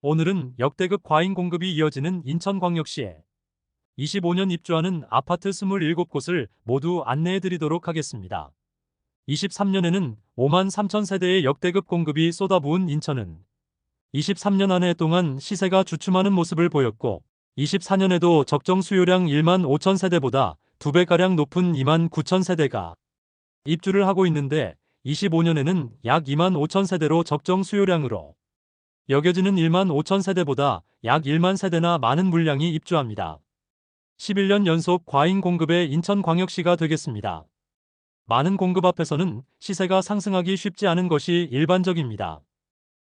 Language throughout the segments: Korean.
오늘은 역대급 과잉 공급이 이어지는 인천광역시에 25년 입주하는 아파트 27곳을 모두 안내해 드리도록 하겠습니다. 23년에는 5만 3천 세대의 역대급 공급이 쏟아부은 인천은 23년 한 해 동안 시세가 주춤하는 모습을 보였고 24년에도 적정 수요량 1만 5천 세대보다 2배가량 높은 2만 9천 세대가 입주를 하고 있는데 25년에는 약 2만 5천 세대로 적정 수요량으로 여겨지는 1만 5천 세대보다 약 1만 세대나 많은 물량이 입주합니다. 11년 연속 과잉 공급의 인천광역시가 되겠습니다. 많은 공급 앞에서는 시세가 상승하기 쉽지 않은 것이 일반적입니다.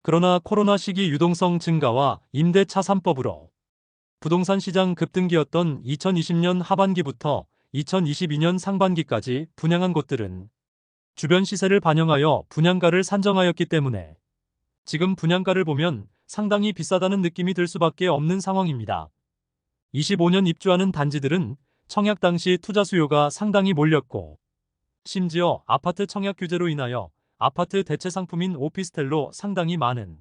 그러나 코로나 시기 유동성 증가와 임대차 3법으로 부동산 시장 급등기였던 2020년 하반기부터 2022년 상반기까지 분양한 곳들은 주변 시세를 반영하여 분양가를 산정하였기 때문에 지금 분양가를 보면 상당히 비싸다는 느낌이 들 수밖에 없는 상황입니다. 25년 입주하는 단지들은 청약 당시 투자 수요가 상당히 몰렸고 심지어 아파트 청약 규제로 인하여 아파트 대체 상품인 오피스텔로 상당히 많은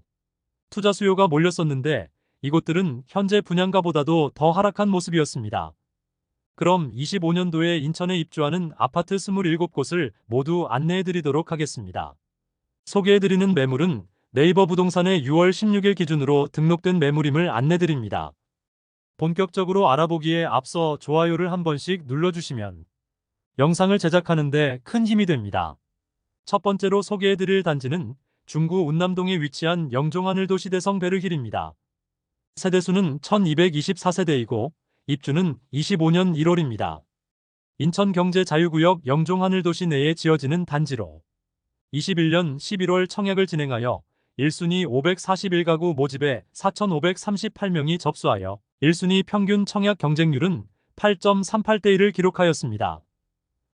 투자 수요가 몰렸었는데 이곳들은 현재 분양가보다도 더 하락한 모습이었습니다. 그럼 25년도에 인천에 입주하는 아파트 27곳을 모두 안내해드리도록 하겠습니다. 소개해드리는 매물은 네이버 부동산의 6월 16일 기준으로 등록된 매물임을 안내드립니다. 본격적으로 알아보기에 앞서 좋아요를 한 번씩 눌러주시면 영상을 제작하는데 큰 힘이 됩니다. 첫 번째로 소개해드릴 단지는 중구 운남동에 위치한 영종하늘도시대성 베르힐입니다. 세대수는 1224세대이고 입주는 25년 1월입니다. 인천경제자유구역 영종하늘도시 내에 지어지는 단지로 21년 11월 청약을 진행하여 1순위 541가구 모집에 4,538명이 접수하여 1순위 평균 청약 경쟁률은 8.38대 1을 기록하였습니다.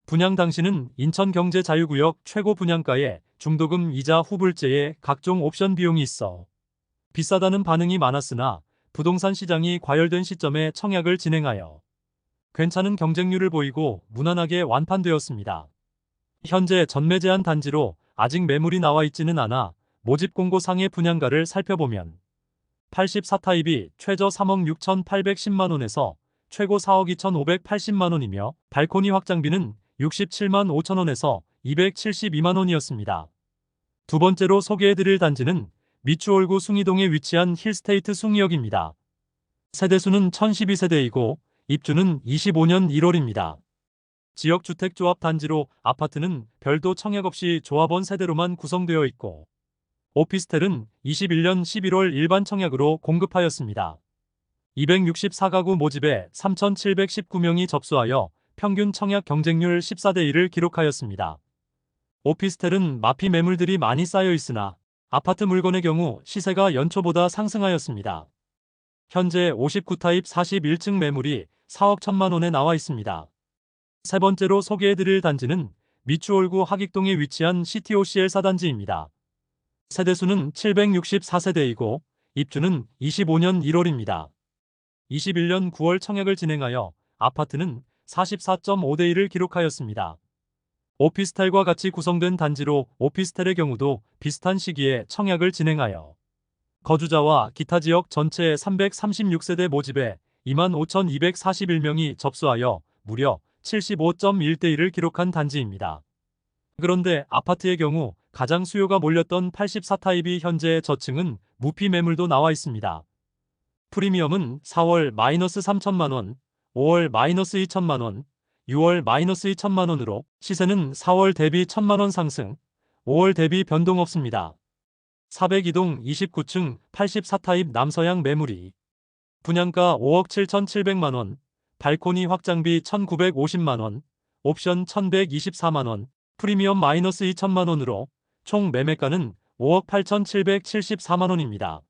분양 당시는 인천경제자유구역 최고 분양가에 중도금 이자 후불제에 각종 옵션 비용이 있어 비싸다는 반응이 많았으나 부동산 시장이 과열된 시점에 청약을 진행하여 괜찮은 경쟁률을 보이고 무난하게 완판되었습니다. 현재 전매 제한 단지로 아직 매물이 나와 있지는 않아 모집 공고상의 분양가를 살펴보면 84타입이 최저 3억 6,810만원에서 최고 4억 2,580만원이며 발코니 확장비는 67만 5천원에서 272만원이었습니다. 두 번째로 소개해드릴 단지는 미추홀구 숭이동에 위치한 힐스테이트 숭이역입니다. 세대수는 1012세대이고 입주는 25년 1월입니다. 지역주택조합 단지로 아파트는 별도 청약 없이 조합원 세대로만 구성되어 있고 오피스텔은 21년 11월 일반 청약으로 공급하였습니다. 264가구 모집에 3,719명이 접수하여 평균 청약 경쟁률 14대 1을 기록하였습니다. 오피스텔은 마피 매물들이 많이 쌓여 있으나 아파트 물건의 경우 시세가 연초보다 상승하였습니다. 현재 59타입 41층 매물이 4억 1천만원에 나와 있습니다. 세 번째로 소개해드릴 단지는 미추홀구 하익동에 위치한 CTOCL 4단지입니다. 세대수는 764세대이고 입주는 25년 1월입니다. 21년 9월 청약을 진행하여 아파트는 44.5대 1을 기록하였습니다. 오피스텔과 같이 구성된 단지로 오피스텔의 경우도 비슷한 시기에 청약을 진행하여 거주자와 기타 지역 전체 336세대 모집에 25,241명이 접수하여 무려 75.1대 1을 기록한 단지입니다. 그런데 아파트의 경우 가장 수요가 몰렸던 84타입이 현재 저층은 무피 매물도 나와 있습니다. 프리미엄은 4월 -3천만원, 5월 -2천만원, 6월 -2천만원으로 시세는 4월 대비 1천만원 상승, 5월 대비 변동 없습니다. 402동 29층 84타입 남서양 매물이 분양가 5억 7,700만원, 발코니 확장비 1,950만원, 옵션 1,124만원, 프리미엄 -2천만원으로 총 매매가는 5억 8,774만원입니다.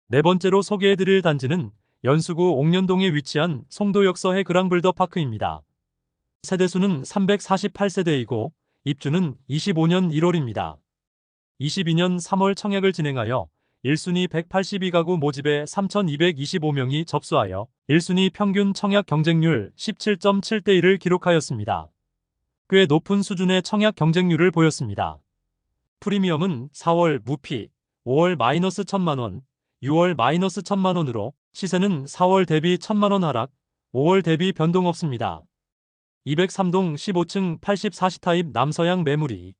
네 번째로 소개해드릴 단지는 연수구 옥년동에 위치한 송도역서해 그랑블더파크입니다. 세대수는 348세대이고 입주는 25년 1월입니다. 22년 3월 청약을 진행하여 1순위 182가구 모집에 3,225명이 접수하여 1순위 평균 청약 경쟁률 17.7대 1을 기록하였습니다. 꽤 높은 수준의 청약 경쟁률을 보였습니다. 프리미엄은 4월 무피, 5월 -1천만원, 6월 마이너스 1천만 원으로 시세는 4월 대비 1천만 원 하락, 5월 대비 변동 없습니다. 203동 15층 84시 타입 남서양 매물이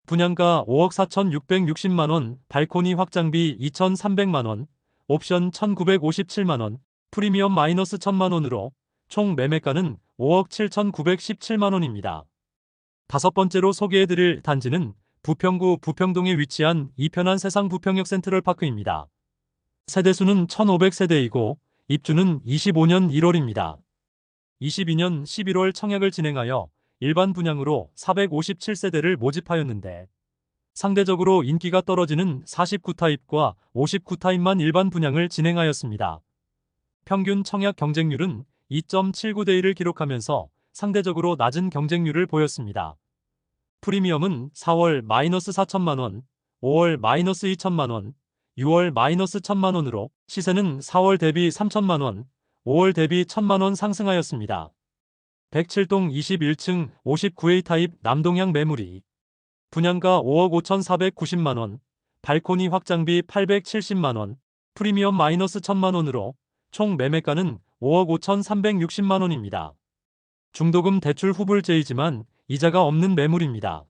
분양가 5억 4,660만 원, 발코니 확장비 2,300만 원, 옵션 1,957만 원, 프리미엄 마이너스 1천만 원으로 총 매매가는 5억 7,917만 원입니다. 다섯 번째로 소개해드릴 단지는 부평구 부평동에 위치한 이편한 세상 부평역 센트럴파크입니다. 세대수는 1,500세대이고 입주는 25년 1월입니다. 22년 11월 청약을 진행하여 일반 분양으로 457세대를 모집하였는데 상대적으로 인기가 떨어지는 49타입과 59타입만 일반 분양을 진행하였습니다. 평균 청약 경쟁률은 2.79대 1을 기록하면서 상대적으로 낮은 경쟁률을 보였습니다. 프리미엄은 4월 마이너스 4천만 원, 5월 마이너스 2천만 원, 6월 마이너스 1천만 원으로 시세는 4월 대비 3천만 원, 5월 대비 1천만 원 상승하였습니다. 107동 21층 59A 타입 남동향 매물이 분양가 5억 5,490만 원, 발코니 확장비 870만 원, 프리미엄 마이너스 1천만 원으로 총 매매가는 5억 5,360만 원입니다. 중도금 대출 후불제이지만 이자가 없는 매물입니다.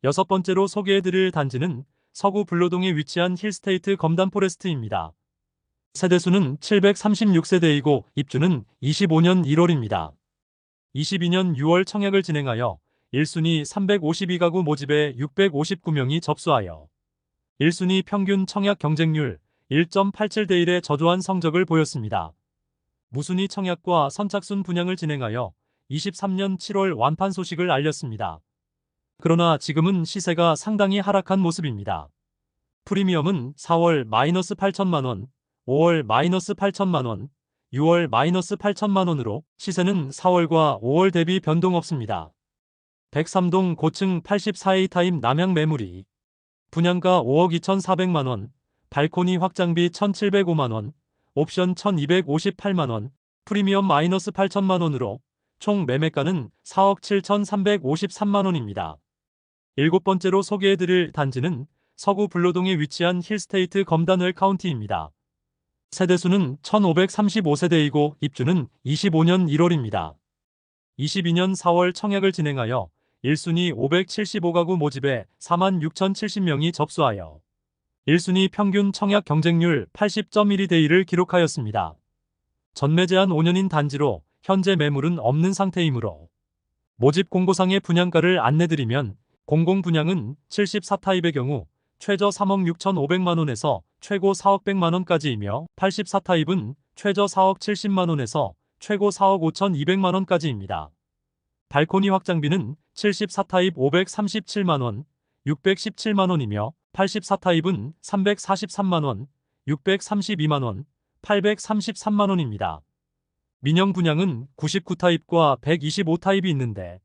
여섯 번째로 소개해드릴 단지는 서구 불로동에 위치한 힐스테이트 검단포레스트입니다. 세대수는 736세대이고 입주는 25년 1월입니다. 22년 6월 청약을 진행하여 1순위 352가구 모집에 659명이 접수하여 1순위 평균 청약 경쟁률 1.87대 1의 저조한 성적을 보였습니다. 무순위 청약과 선착순 분양을 진행하여 23년 7월 완판 소식을 알렸습니다. 그러나 지금은 시세가 상당히 하락한 모습입니다. 프리미엄은 4월 마이너스 8천만 원, 5월 마이너스 8천만 원, 6월 마이너스 8천만 원으로 시세는 4월과 5월 대비 변동 없습니다. 103동 고층 84A 타입 남향 매물이 분양가 5억 2,400만 원, 발코니 확장비 1,705만 원, 옵션 1,258만 원, 프리미엄 마이너스 8천만 원으로 총 매매가는 4억 7,353만 원입니다. 일곱 번째로 소개해드릴 단지는 서구 불로동에 위치한 힐스테이트 검단웰 카운티입니다. 세대수는 1,535세대이고 입주는 25년 1월입니다. 22년 4월 청약을 진행하여 1순위 575가구 모집에 46,070명이 접수하여 1순위 평균 청약 경쟁률 80.12대 1을 기록하였습니다. 전매 제한 5년인 단지로 현재 매물은 없는 상태이므로 모집 공고상의 분양가를 안내드리면 공공 분양은 74타입의 경우 최저 3억 6,500만 원에서 최고 4억 100만 원까지이며 84타입은 최저 4억 70만 원에서 최고 4억 5,200만 원까지입니다. 발코니 확장비는 74타입 537만 원, 617만 원이며 84타입은 343만 원, 632만 원, 833만 원입니다. 민영 분양은 99타입과 125타입이 있는데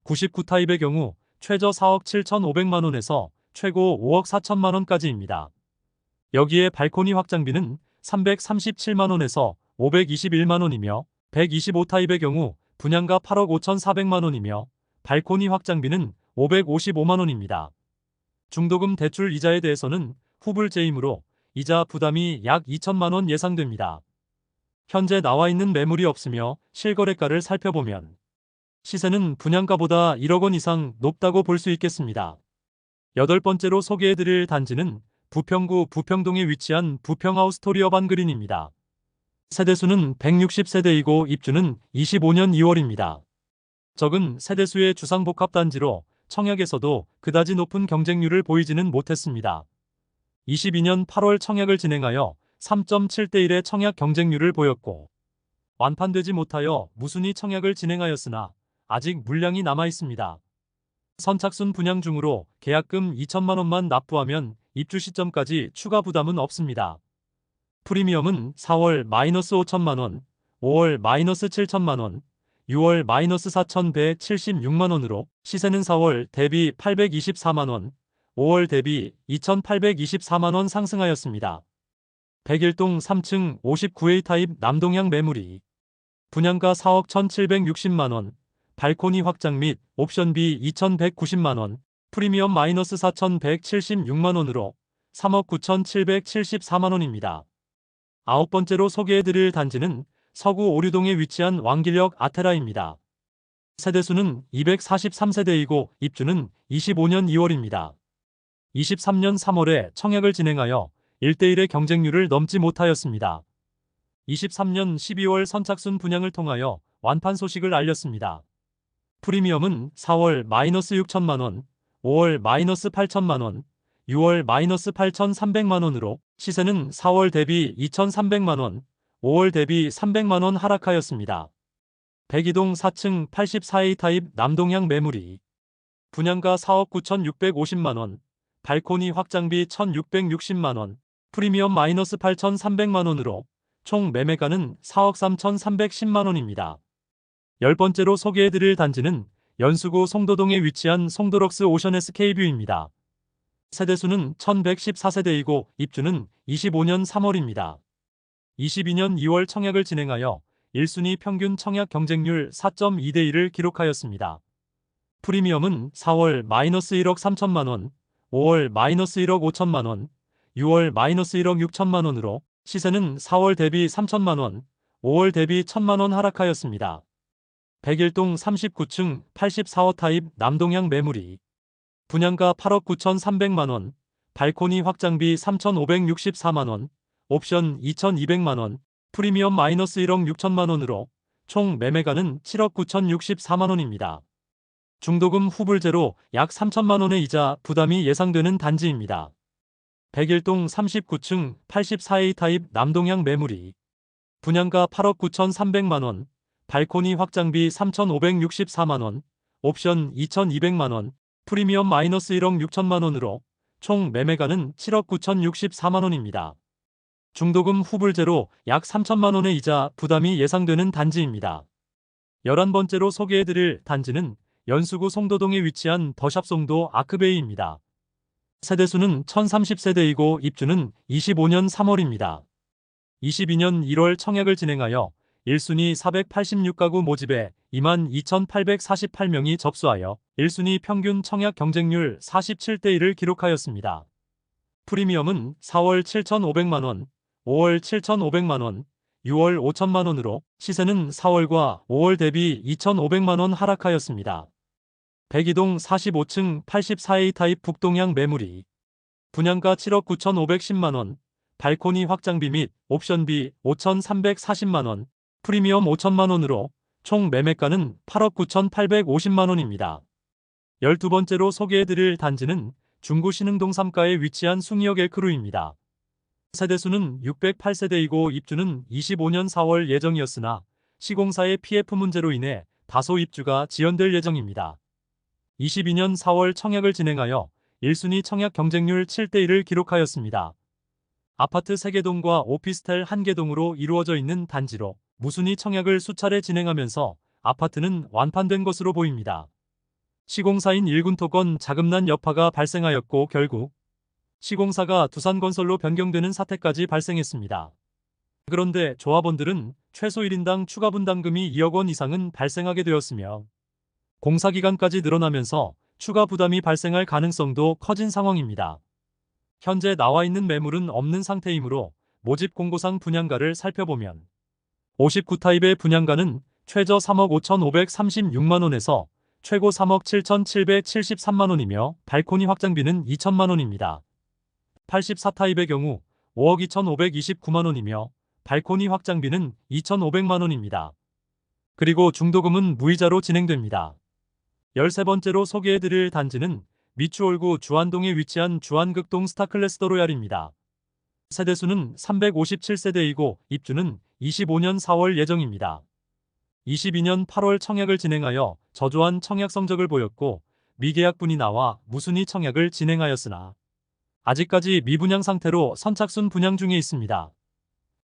99타입의 경우 최저 4억 7,500만 원에서 최고 5억 4천만 원까지입니다. 여기에 발코니 확장비는 337만 원에서 521만 원이며 125타입의 경우 분양가 8억 5,400만 원이며 발코니 확장비는 555만 원입니다. 중도금 대출 이자에 대해서는 후불제이므로 이자 부담이 약 2천만 원 예상됩니다. 현재 나와 있는 매물이 없으며 실거래가를 살펴보면 시세는 분양가보다 1억 원 이상 높다고 볼 수 있겠습니다. 여덟 번째로 소개해드릴 단지는 부평구 부평동에 위치한 부평하우스 토리어반 그린입니다. 세대수는 160세대이고 입주는 25년 2월입니다. 적은 세대수의 주상복합단지로 청약에서도 그다지 높은 경쟁률을 보이지는 못했습니다. 22년 8월 청약을 진행하여 3.7대 1의 청약 경쟁률을 보였고 완판되지 못하여 무순위 청약을 진행하였으나 아직 물량이 남아 있습니다. 선착순 분양 중으로 계약금 2천만 원만 납부하면 입주 시점까지 추가 부담은 없습니다. 프리미엄은 4월 마이너스 5천만 원, 5월 마이너스 7천만 원, 6월 마이너스 4,176만 원으로 시세는 4월 대비 824만 원, 5월 대비 2,824만 원 상승하였습니다. 101동 3층 59A 타입 남동향 매물이 분양가 4억 1,760만 원, 발코니 확장 및 옵션비 2,190만 원, 프리미엄 마이너스 4,176만 원으로 3억 9,774만원입니다. 아홉 번째로 소개해드릴 단지는 서구 오류동에 위치한 왕길역 아테라입니다. 세대수는 243세대이고 입주는 25년 2월입니다. 23년 3월에 청약을 진행하여 1대1의 경쟁률을 넘지 못하였습니다. 23년 12월 선착순 분양을 통하여 완판 소식을 알렸습니다. 프리미엄은 4월 -6천만원, 5월 -8천만원, 6월 -8,300만원으로 시세는 4월 대비 2,300만원, 5월 대비 300만원 하락하였습니다. 102동 4층 84A 타입 남동향 매물이 분양가 4억 9,650만원, 발코니 확장비 1,660만원, 프리미엄 -8,300만원으로 총 매매가는 4억 3,310만원입니다. 열 번째로 소개해드릴 단지는 연수구 송도동에 위치한 송도럭스 오션 SK뷰입니다. 세대수는 1114세대이고 입주는 25년 3월입니다. 22년 2월 청약을 진행하여 1순위 평균 청약 경쟁률 4.2대1을 기록하였습니다. 프리미엄은 4월 -1억 3천만원, 5월 -1억 5천만원, 6월 -1억 6천만원으로 시세는 4월 대비 3천만원, 5월 대비 1천만원 하락하였습니다. 101동 39층 84호 타입 남동향 매물이 분양가 8억 9,300만원, 발코니 확장비 3,564만원, 옵션 2,200만원, 프리미엄 -1억 6천만원으로 총 매매가는 7억 9,064만원입니다. 중도금 후불제로 약 3천만원의 이자 부담이 예상되는 단지입니다. 101동 39층 84A 타입 남동향 매물이 분양가 8억 9,300만원, 발코니 확장비 3,564만원, 옵션 2,200만원, 프리미엄 -1억 6천만원으로 총 매매가는 7억 9,064만원입니다. 중도금 후불제로 약 3천만원의 이자 부담이 예상되는 단지입니다. 11번째로 소개해드릴 단지는 연수구 송도동에 위치한 더샵 송도 아크베이입니다. 세대수는 1030세대이고 입주는 25년 3월입니다. 22년 1월 청약을 진행하여 1순위 486가구 모집에 22,848명이 접수하여 1순위 평균 청약 경쟁률 47대1을 기록하였습니다. 프리미엄은 4월 7,500만원, 5월 7,500만원, 6월 5천만원으로 시세는 4월과 5월 대비 2,500만원 하락하였습니다. 102동 45층 84A 타입 북동향 매물이 분양가 7억 9,510만원, 발코니 확장비 및 옵션비 5,340만원, 프리미엄 5천만원으로 총 매매가는 8억 9,850만원입니다. 12번째로 소개해드릴 단지는 중구 신흥동 3가에 위치한 숭이역 엘크루입니다. 세대수는 608세대이고 입주는 25년 4월 예정이었으나 시공사의 PF 문제로 인해 다소 입주가 지연될 예정입니다. 22년 4월 청약을 진행하여 1순위 청약 경쟁률 7대1을 기록하였습니다. 아파트 3개동과 오피스텔 1개동으로 이루어져 있는 단지로 무순위 청약을 수차례 진행하면서 아파트는 완판된 것으로 보입니다. 시공사인 일군토건 자금난 여파가 발생하였고 결국 시공사가 두산건설로 변경되는 사태까지 발생했습니다. 그런데 조합원들은 최소 1인당 추가 분담금이 2억 원 이상은 발생하게 되었으며 공사기간까지 늘어나면서 추가 부담이 발생할 가능성도 커진 상황입니다. 현재 나와 있는 매물은 없는 상태이므로 모집 공고상 분양가를 살펴보면 59타입의 분양가는 최저 3억 5,536만원에서 최고 3억 7,773만원이며 발코니 확장비는 2천만원입니다. 84타입의 경우 5억 2,529만원이며 발코니 확장비는 2,500만원입니다. 그리고 중도금은 무이자로 진행됩니다. 13번째로 소개해드릴 단지는 미추홀구 주안동에 위치한 주안극동 스타클래스 더 로얄입니다. 세대수는 357세대이고 입주는 25년 4월 예정입니다. 22년 8월 청약을 진행하여 저조한 청약 성적을 보였고 미계약분이 나와 무순위 청약을 진행하였으나 아직까지 미분양 상태로 선착순 분양 중에 있습니다.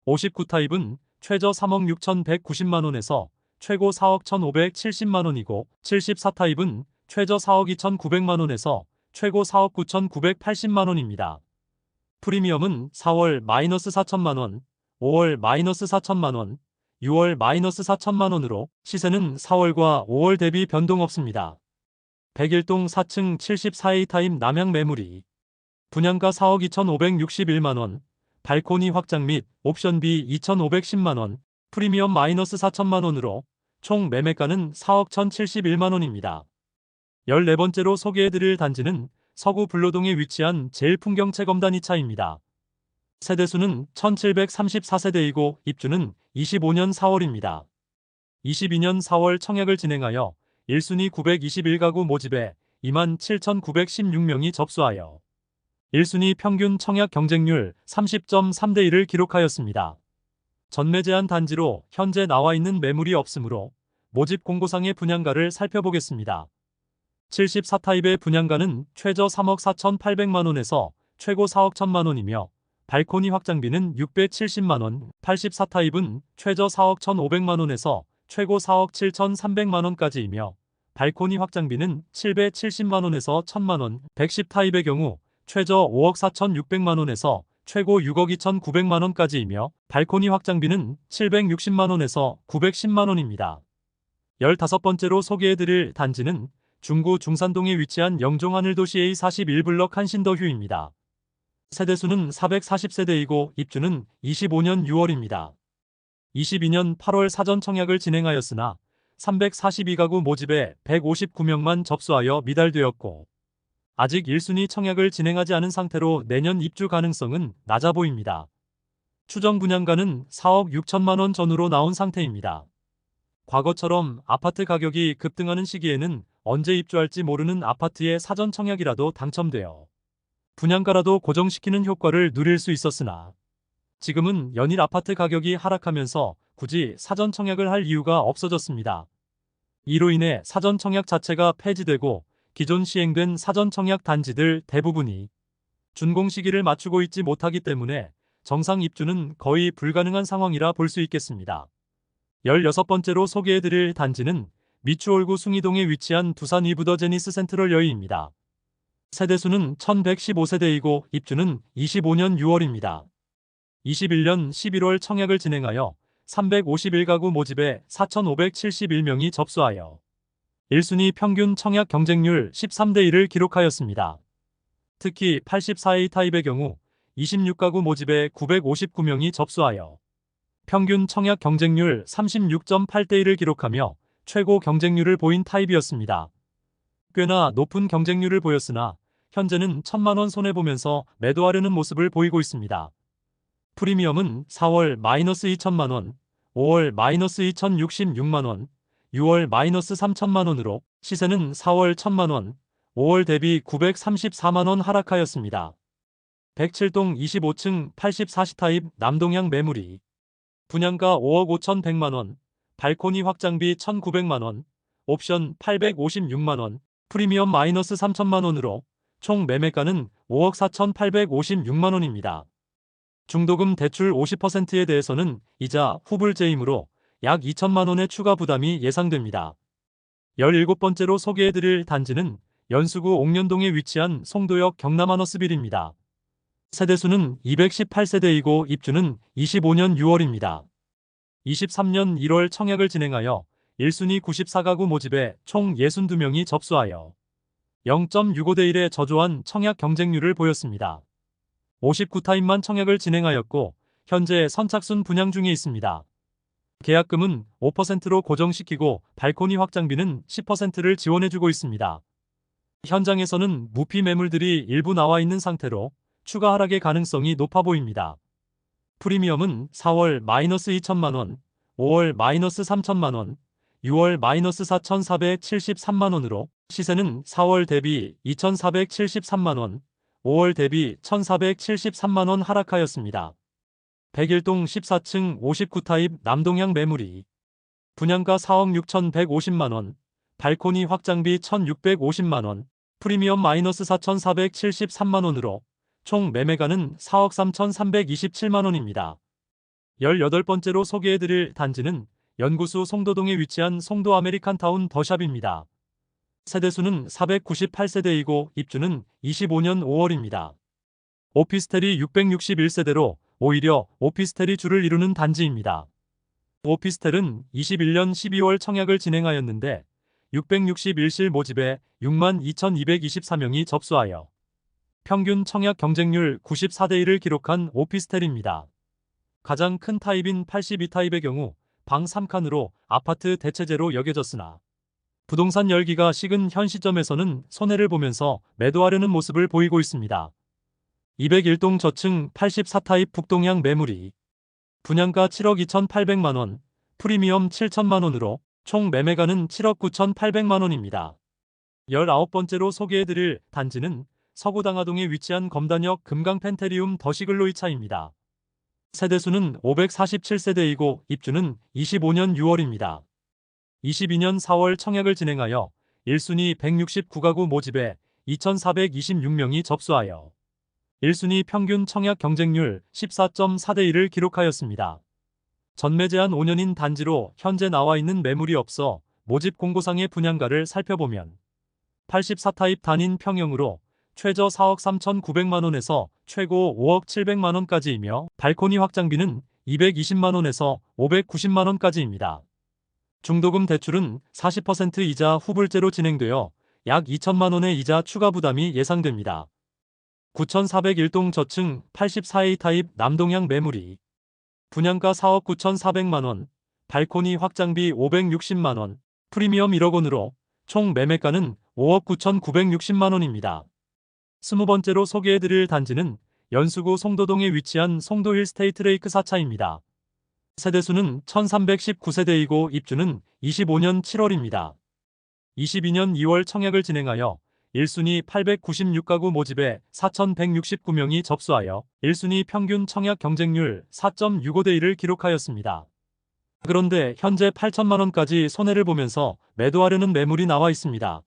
59타입은 최저 3억 6,190만원에서 최고 4억 1,570만원이고 74타입은 최저 4억 2,900만원에서 최고 4억 9,980만원입니다. 프리미엄은 4월 -4천만원, 5월 -4천만원, 6월 -4천만원으로 시세는 4월과 5월 대비 변동 없습니다. 101동 4층 74A 타입 남향 매물이 분양가 4억 2,561만원, 발코니 확장 및 옵션비 2,510만원, 프리미엄 마이너스 4천만원으로 총 매매가는 4억 1,071만원입니다. 14번째로 소개해드릴 단지는 서구 불로동에 위치한 제일풍경채검단 2차입니다. 세대수는 1734세대이고 입주는 25년 4월입니다. 22년 4월 청약을 진행하여 1순위 921가구 모집에 27,916명이 접수하여 1순위 평균 청약 경쟁률 30.3대 1을 기록하였습니다. 전매 제한 단지로 현재 나와 있는 매물이 없으므로 모집 공고상의 분양가를 살펴보겠습니다. 74타입의 분양가는 최저 3억 4,800만원에서 최고 4억 1,000만원이며 발코니 확장비는 670만원, 84타입은 최저 4억 1,500만원에서 최고 4억 7,300만원까지이며 발코니 확장비는 770만원에서 1,000만원, 110타입의 경우 최저 5억 4,600만원에서 최고 6억 2,900만원까지이며 발코니 확장비는 760만원에서 910만원입니다. 15번째로 소개해드릴 단지는 중구 중산동에 위치한 영종 하늘도시 A41블럭 한신더휴입니다. 세대수는 440세대이고 입주는 25년 6월입니다. 22년 8월 사전 청약을 진행하였으나 342가구 모집에 159명만 접수하여 미달되었고 아직 1순위 청약을 진행하지 않은 상태로 내년 입주 가능성은 낮아 보입니다. 추정 분양가는 4억 6천만원 전후로 나온 상태입니다. 과거처럼 아파트 가격이 급등하는 시기에는 언제 입주할지 모르는 아파트의 사전 청약이라도 당첨되어 분양가라도 고정시키는 효과를 누릴 수 있었으나 지금은 연일 아파트 가격이 하락하면서 굳이 사전 청약을 할 이유가 없어졌습니다. 이로 인해 사전 청약 자체가 폐지되고 기존 시행된 사전 청약 단지들 대부분이 준공 시기를 맞추고 있지 못하기 때문에 정상 입주는 거의 불가능한 상황이라 볼 수 있겠습니다. 16번째로 소개해드릴 단지는 미추홀구 숭이동에 위치한 두산 위브더 제니스 센트럴 여의입니다. 세대수는 1115세대이고 입주는 25년 6월입니다. 21년 11월 청약을 진행하여 351가구 모집에 4,571명이 접수하여 1순위 평균 청약 경쟁률 13대 1을 기록하였습니다. 특히 84A 타입의 경우 26가구 모집에 959명이 접수하여 평균 청약 경쟁률 36.8대 1을 기록하며 최고 경쟁률을 보인 타입이었습니다. 꽤나 높은 경쟁률을 보였으나 현재는 1,000만원 손해보면서 매도하려는 모습을 보이고 있습니다. 프리미엄은 4월 마이너스 2천만원, 5월 마이너스 2,066만원, 6월 마이너스 3천만원으로 시세는 4월 1,000만원, 5월 대비 934만원 하락하였습니다. 107동 25층 84시타입 남동향 매물이 분양가 5억 5,100만원, 발코니 확장비 1,900만원, 옵션 856만원, 프리미엄 마이너스 3천만원으로 총 매매가는 5억 4,856만원입니다. 중도금 대출 50%에 대해서는 이자 후불제이므로 약 2천만원의 추가 부담이 예상됩니다. 17번째로 소개해드릴 단지는 연수구 옥년동에 위치한 송도역 경남하너스빌입니다. 세대수는 218세대이고 입주는 25년 6월입니다. 23년 1월 청약을 진행하여 1순위 94가구 모집에 총 62명이 접수하여 0.65대 1의 저조한 청약 경쟁률을 보였습니다. 59타입만 청약을 진행하였고 현재 선착순 분양 중에 있습니다. 계약금은 5%로 고정시키고 발코니 확장비는 10%를 지원해주고 있습니다. 현장에서는 무피 매물들이 일부 나와 있는 상태로 추가 하락의 가능성이 높아 보입니다. 프리미엄은 4월 마이너스 2천만원, 5월 마이너스 3천만원, 6월 마이너스 4,473만원으로 시세는 4월 대비 2,473만원, 5월 대비 1,473만원 하락하였습니다. 101동 14층 59타입 남동향 매물이 분양가 4억 6,150만원, 발코니 확장비 1,650만원, 프리미엄 마이너스 4,473만원으로 총 매매가는 4억 3,327만원입니다. 18번째로 소개해드릴 단지는 연구수 송도동에 위치한 송도 아메리칸타운 더샵입니다. 세대수는 498세대이고 입주는 25년 5월입니다. 오피스텔이 661세대로 오히려 오피스텔이 주를 이루는 단지입니다. 오피스텔은 21년 12월 청약을 진행하였는데 661실 모집에 62,224명이 접수하여 평균 청약 경쟁률 94대 1을 기록한 오피스텔입니다. 가장 큰 타입인 82타입의 경우 방 3칸으로 아파트 대체제로 여겨졌으나 부동산 열기가 식은 현 시점에서는 손해를 보면서 매도하려는 모습을 보이고 있습니다. 201동 저층 84타입 북동향 매물이 분양가 7억 2,800만 원, 프리미엄 7천만 원으로 총 매매가는 7억 9,800만 원입니다. 19번째로 소개해드릴 단지는 서구당하동에 위치한 검단역 금강펜테리움 더시글로이차입니다. 세대수는 547세대이고 입주는 25년 6월입니다. 22년 4월 청약을 진행하여 1순위 169가구 모집에 2,426명이 접수하여 1순위 평균 청약 경쟁률 14.4대 1을 기록하였습니다. 전매 제한 5년인 단지로 현재 나와 있는 매물이 없어 모집 공고상의 분양가를 살펴보면 84타입 단인 평형으로 최저 4억 3,900만 원에서 최고 5억 700만 원까지이며 발코니 확장비는 220만 원에서 590만 원까지입니다. 중도금 대출은 40% 이자 후불제로 진행되어 약 2천만 원의 이자 추가 부담이 예상됩니다. 9,401동 저층 84A 타입 남동향 매물이 분양가 4억 9,400만 원, 발코니 확장비 560만 원, 프리미엄 1억 원으로 총 매매가는 5억 9,960만 원입니다. 20번째로 소개해드릴 단지는 연수구 송도동에 위치한 송도힐 스테이트레이크 4차입니다. 세대수는 1,319세대이고 입주는 25년 7월입니다. 22년 2월 청약을 진행하여 1순위 896가구 모집에 4,169명이 접수하여 1순위 평균 청약 경쟁률 4.65대 1을 기록하였습니다. 그런데 현재 8천만 원까지 손해를 보면서 매도하려는 매물이 나와 있습니다.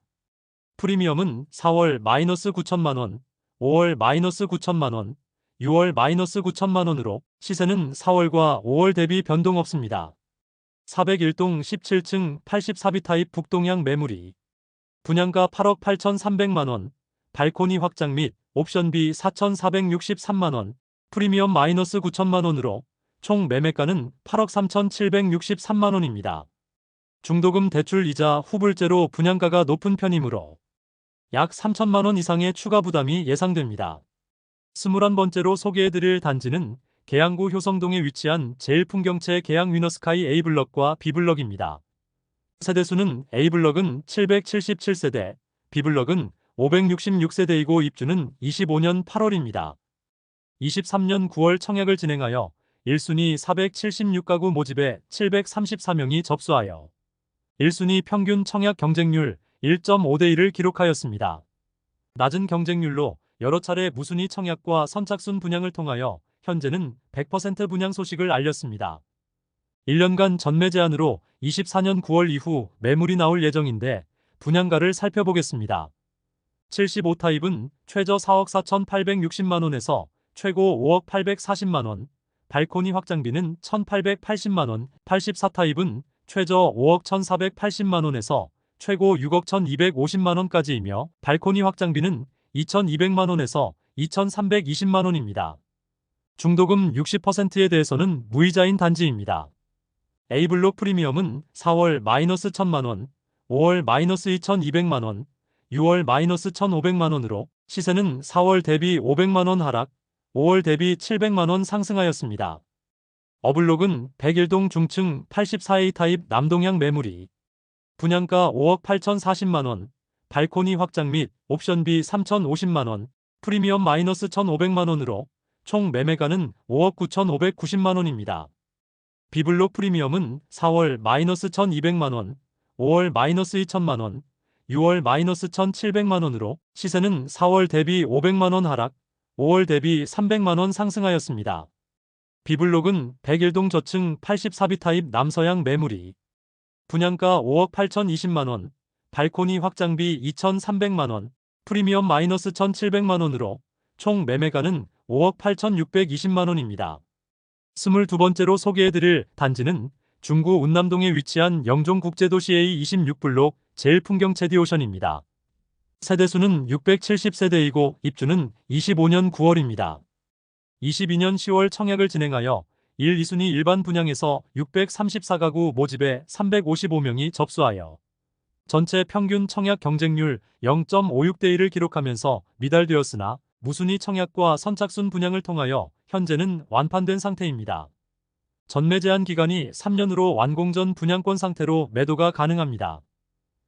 프리미엄은 4월 마이너스 9천만 원, 5월 마이너스 9천만 원, 6월 마이너스 9천만 원으로 시세는 4월과 5월 대비 변동 없습니다. 401동 17층 84B 타입 북동향 매물이 분양가 8억 8,300만 원, 발코니 확장 및 옵션비 4,463만 원, 프리미엄 마이너스 9천만 원으로 총 매매가는 8억 3,763만 원입니다. 중도금 대출 이자 후불제로 분양가가 높은 편이므로 약 3천만 원 이상의 추가 부담이 예상됩니다. 21번째로 소개해드릴 단지는 계양구 효성동에 위치한 제일풍경채 계양 위너스카이 A블럭과 B블럭입니다. 세대수는 A블럭은 777세대, B블럭은 566세대이고 입주는 25년 8월입니다. 23년 9월 청약을 진행하여 1순위 476가구 모집에 734명이 접수하여 1순위 평균 청약 경쟁률 1.5대 1을 기록하였습니다. 낮은 경쟁률로 여러 차례 무순위 청약과 선착순 분양을 통하여 현재는 100% 분양 소식을 알렸습니다. 1년간 전매 제한으로 24년 9월 이후 매물이 나올 예정인데 분양가를 살펴보겠습니다. 75타입은 최저 4억 4,860만 원에서 최고 5억 840만 원, 발코니 확장비는 1,880만 원, 84타입은 최저 5억 1,480만 원에서 최고 6억 1,250만 원까지이며 발코니 확장비는 2,200만 원에서 2,320만 원입니다. 중도금 60%에 대해서는 무이자인 단지입니다. A블록 프리미엄은 4월 마이너스 1,000만 원, 5월 마이너스 2,200만 원, 6월 마이너스 1,500만 원으로 시세는 4월 대비 500만 원 하락, 5월 대비 700만 원 상승하였습니다. 어블록은 101동 중층 84A 타입 남동향 매물이 분양가 5억 8,040만 원, 발코니 확장 및 옵션비 3,050만 원, 프리미엄 마이너스 1,500만 원으로 총 매매가는 5억 9,590만 원입니다. B블록 프리미엄은 4월 마이너스 1,200만 원, 5월 마이너스 2천만 원, 6월 마이너스 1,700만 원으로 시세는 4월 대비 500만 원 하락, 5월 대비 300만 원 상승하였습니다. B블록은 101동 저층 84B 타입 남서향 매물이 분양가 5억 8,020만 원, 발코니 확장비 2,300만 원, 프리미엄 마이너스 1,700만 원으로 총 매매가는 5억 8,620만 원입니다. 22번째로 소개해드릴 단지는 중구 운남동에 위치한 영종국제도시 A26블록 제일풍경채 디오션입니다. 세대수는 670세대이고 입주는 25년 9월입니다. 22년 10월 청약을 진행하여 1, 2순위 일반 분양에서 634가구 모집에 355명이 접수하여 전체 평균 청약 경쟁률 0.56대 1을 기록하면서 미달되었으나 무순위 청약과 선착순 분양을 통하여 현재는 완판된 상태입니다. 전매 제한 기간이 3년으로 완공 전 분양권 상태로 매도가 가능합니다.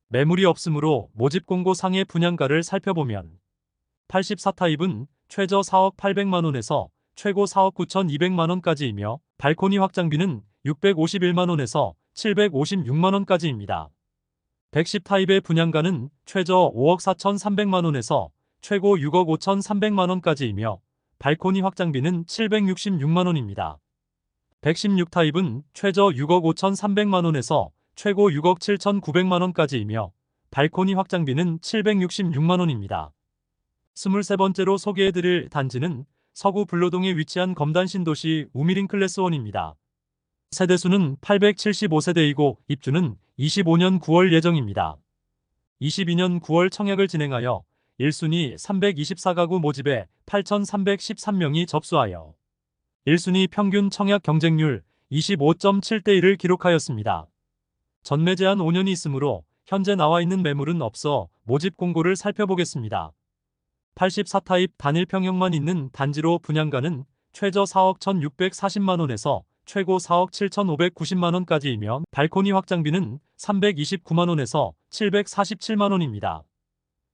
매물이 없으므로 모집 공고 상의 분양가를 살펴보면 84타입은 최저 4억 800만원에서 최고 4억 9,200만원까지이며 발코니 확장비는 651만원에서 756만원까지입니다. 110타입의 분양가는 최저 5억 4,300만원에서 최고 6억 5,300만원까지이며 발코니 확장비는 766만원입니다. 116타입은 최저 6억 5,300만원에서 최고 6억 7,900만원까지이며 발코니 확장비는 766만원입니다. 23번째로 소개해드릴 단지는 서구 불로동에 위치한 검단 신도시 우미린 클래스1입니다. 세대수는 875세대이고 입주는 25년 9월 예정입니다. 22년 9월 청약을 진행하여 1순위 324가구 모집에 8,313명이 접수하여 1순위 평균 청약 경쟁률 25.7대1을 기록하였습니다. 전매 제한 5년이 있으므로 현재 나와 있는 매물은 없어 모집 공고를 살펴보겠습니다. 84타입 단일 평형만 있는 단지로 분양가는 최저 4억 1,640만원에서 최고 4억 7,590만원까지이며 발코니 확장비는 329만원에서 747만원입니다.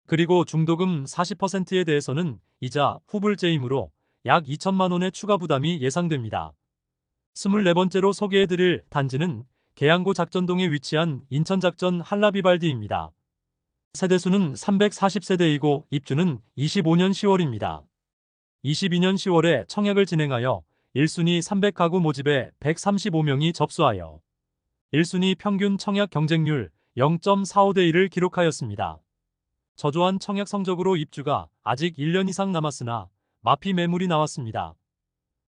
그리고 중도금 40%에 대해서는 이자 후불제이므로 약 2천만원의 추가 부담이 예상됩니다. 24번째로 소개해드릴 단지는 계양구 작전동에 위치한 인천작전 한라비발디입니다. 세대수는 340세대이고 입주는 25년 10월입니다. 22년 10월에 청약을 진행하여 1순위 300가구 모집에 135명이 접수하여 1순위 평균 청약 경쟁률 0.45대1을 기록하였습니다. 저조한 청약 성적으로 입주가 아직 1년 이상 남았으나 마피 매물이 나왔습니다.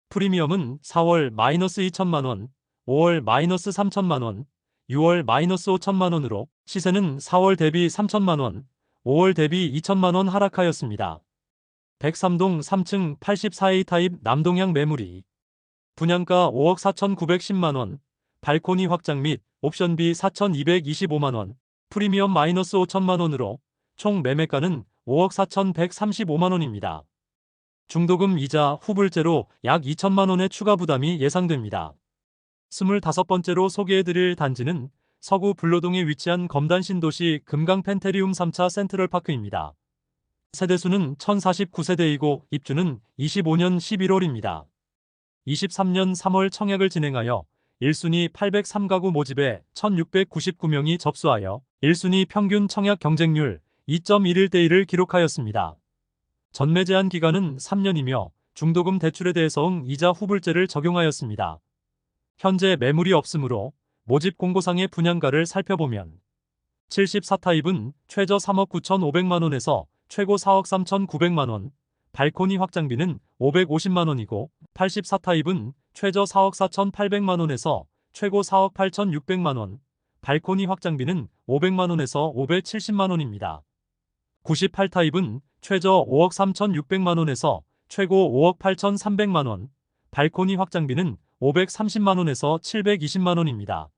프리미엄은 4월 마이너스 2천만원, 5월 마이너스 3천만원, 6월 마이너스 5천만원으로 시세는 4월 대비 3천만원, 5월 대비 2천만원 하락하였습니다. 103동 3층 84A 타입 남동향 매물이 분양가 5억 4,910만원, 발코니 확장 및 옵션비 4,225만원, 프리미엄 마이너스 5천만원으로 총 매매가는 5억 4,135만원입니다. 중도금 이자 후불제로 약 2천만원의 추가 부담이 예상됩니다. 25번째로 소개해드릴 단지는 서구 불로동에 위치한 검단 신도시 금강 펜테리움 3차 센트럴파크입니다. 세대수는 1049세대이고 입주는 25년 11월입니다. 23년 3월 청약을 진행하여 1순위 803가구 모집에 1699명이 접수하여 1순위 평균 청약 경쟁률 2.11대1을 기록하였습니다. 전매 제한 기간은 3년이며 중도금 대출에 대해서 이자 후불제를 적용하였습니다. 현재 매물이 없으므로 모집 공고상의 분양가를 살펴보면 74타입은 최저 3억 9,500만원에서 최고 4억 3,900만원, 발코니 확장비는 550만원이고 84타입은 최저 4억 4,800만원에서 최고 4억 8,600만원, 발코니 확장비는 500만원에서 570만원입니다. 98타입은 최저 5억 3,600만원에서 최고 5억 8,300만원, 발코니 확장비는 530만원에서 720만원입니다.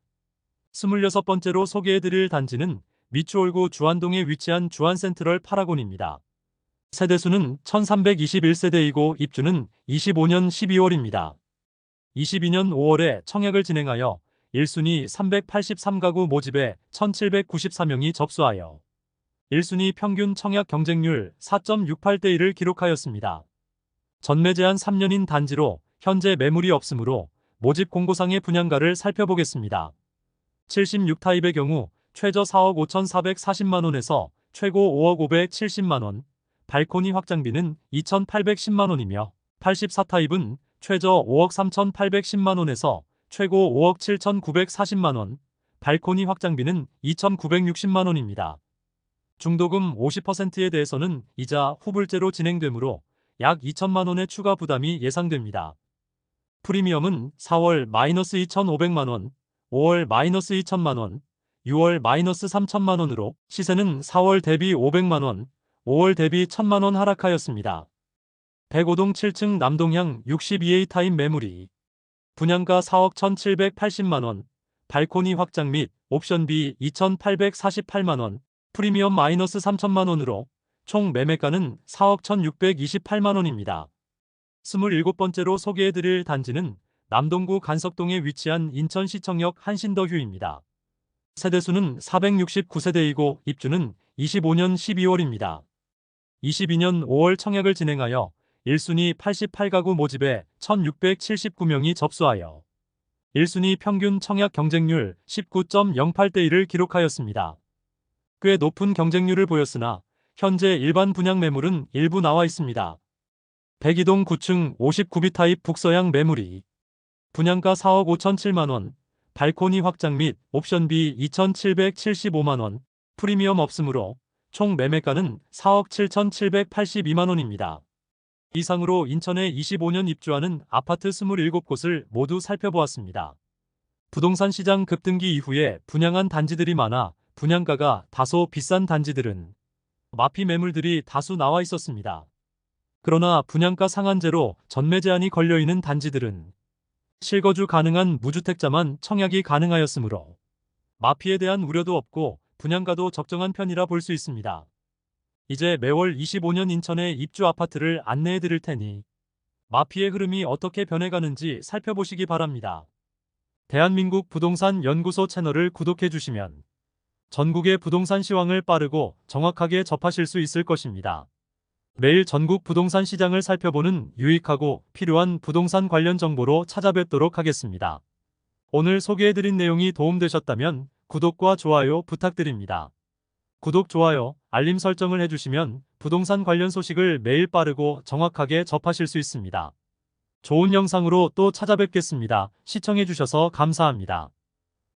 26번째로 소개해드릴 단지는 미추홀구 주안동에 위치한 주안센트럴 파라곤입니다. 세대수는 1321세대이고 입주는 25년 12월입니다. 22년 5월에 청약을 진행하여 1순위 383가구 모집에 1794명이 접수하여 1순위 평균 청약 경쟁률 4.68대1을 기록하였습니다. 전매 제한 3년인 단지로 현재 매물이 없으므로 모집 공고상의 분양가를 살펴보겠습니다. 76타입의 경우 최저 4억 5,440만원에서 최고 5억 570만원, 발코니 확장비는 2,810만원이며 84타입은 최저 5억 3,810만원에서 최고 5억 7,940만원, 발코니 확장비는 2,960만원입니다. 중도금 50%에 대해서는 이자 후불제로 진행되므로 약 2천만원의 추가 부담이 예상됩니다. 프리미엄은 4월 마이너스 2,500만원, 5월 마이너스 2천만원, 6월 마이너스 3천만원으로 시세는 4월 대비 500만원, 5월 대비 1,000만원 하락하였습니다. 105동 7층 남동향 62A 타입 매물이 분양가 4억 1,780만원, 발코니 확장 및 옵션비 2,848만원, 프리미엄 마이너스 3천만원으로 총 매매가는 4억 1,628만 원입니다. 27번째로 소개해드릴 단지는 남동구 간석동에 위치한 인천시청역 한신더휴입니다. 세대수는 469세대이고 입주는 25년 12월입니다. 22년 5월 청약을 진행하여 1순위 88가구 모집에 1,679명이 접수하여 1순위 평균 청약 경쟁률 19.08대 1을 기록하였습니다. 꽤 높은 경쟁률을 보였으나 현재 일반 분양 매물은 일부 나와 있습니다. 백이동 9층 59B 타입 북서양 매물이 분양가 4억 5,007만 원, 발코니 확장 및 옵션비 2,775만 원, 프리미엄 없으므로 총 매매가는 4억 7,782만 원입니다. 이상으로 인천에 25년 입주하는 아파트 27곳을 모두 살펴보았습니다. 부동산 시장 급등기 이후에 분양한 단지들이 많아 분양가가 다소 비싼 단지들은 마피 매물들이 다수 나와 있었습니다. 그러나 분양가 상한제로 전매 제한이 걸려있는 단지들은 실거주 가능한 무주택자만 청약이 가능하였으므로 마피에 대한 우려도 없고 분양가도 적정한 편이라 볼 수 있습니다. 이제 매월 25년 인천의 입주 아파트를 안내해 드릴 테니 마피의 흐름이 어떻게 변해가는지 살펴보시기 바랍니다. 대한민국 부동산 연구소 채널을 구독해 주시면 전국의 부동산 시황을 빠르고 정확하게 접하실 수 있을 것입니다. 매일 전국 부동산 시장을 살펴보는 유익하고 필요한 부동산 관련 정보로 찾아뵙도록 하겠습니다. 오늘 소개해드린 내용이 도움되셨다면 구독과 좋아요 부탁드립니다. 구독, 좋아요, 알림 설정을 해주시면 부동산 관련 소식을 매일 빠르고 정확하게 접하실 수 있습니다. 좋은 영상으로 또 찾아뵙겠습니다. 시청해주셔서 감사합니다.